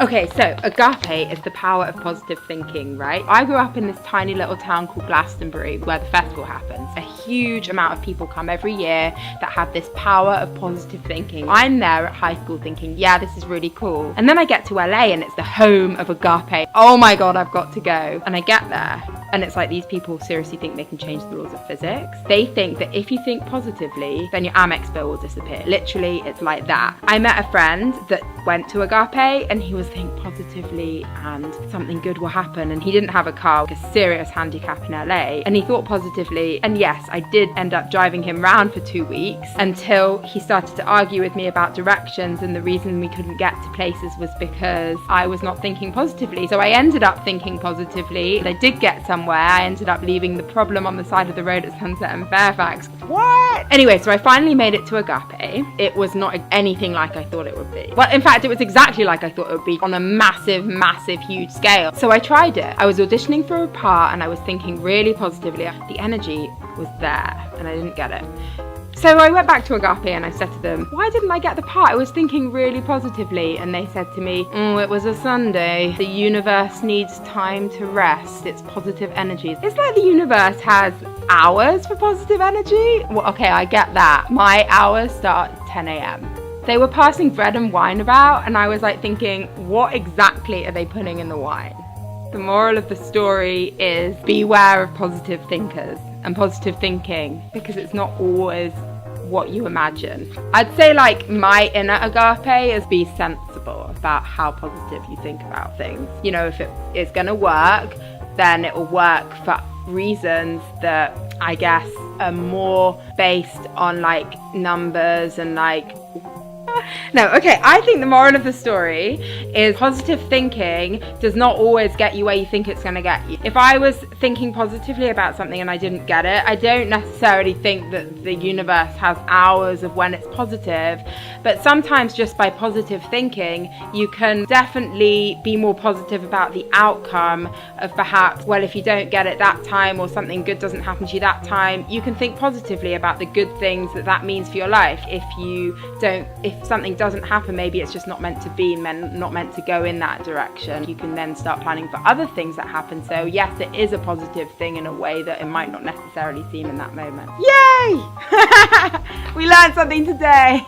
Okay, so agape is the power of positive thinking, right? I grew up in this tiny little town called Glastonbury where the festival happens. A huge amount of people come every year that have this power of positive thinking. I'm there at high school thinking, yeah, this is really cool. And then I get to LA and it's the home of agape. Oh my God, I've got to go. And I get there and it's like these people seriously think they can change the rules of physics. They think that if you think positively, then your Amex bill will disappear. Literally, it's like that. I met a friend that went to agape and he was think positively and something good will happen, and he didn't have a car, like a serious handicap in LA, and he thought positively, and yes, I did end up driving him round for 2 weeks until he started to argue with me about directions, and the reason we couldn't get to places was because I was not thinking positively. So I ended up thinking positively. I did get somewhere. I ended up leaving the problem on the side of the road at Sunset and Fairfax. What? Anyway, so I finally made it to agape. It was not anything like I thought it would be. Well, in fact, it was exactly like I thought it would be on a massive, huge scale. So I tried it. I was auditioning for a part and I was thinking really positively. The energy was there and I didn't get it. So I went back to agape and I said to them, why didn't I get the part? I was thinking really positively. And they said to me, it was a Sunday. The universe needs time to rest. It's positive energy. It's like the universe has hours for positive energy. Well, okay, I get that. My hours start at 10 a.m. They were passing bread and wine about and I was like thinking, what exactly are they putting in the wine? The moral of the story is beware of positive thinkers and positive thinking, because it's not always what you imagine. I'd say like my inner agape is be sensible about how positive you think about things. You know, if it is going to work, then it will work for reasons that I guess are more based on like numbers and like no, okay, I think the moral of the story is positive thinking does not always get you where you think it's going to get you. If I was thinking positively about something and I didn't get it, I don't necessarily think that the universe has hours of when it's positive, but sometimes just by positive thinking, you can definitely be more positive about the outcome of perhaps, well, if you don't get it that time or something good doesn't happen to you that time, you can think positively about the good things that means for your life. If something doesn't happen, maybe it's just not meant to be, not meant to go in that direction. You can then start planning for other things that happen. So yes, it is a positive thing in a way that it might not necessarily seem in that moment. Yay! We learned something today.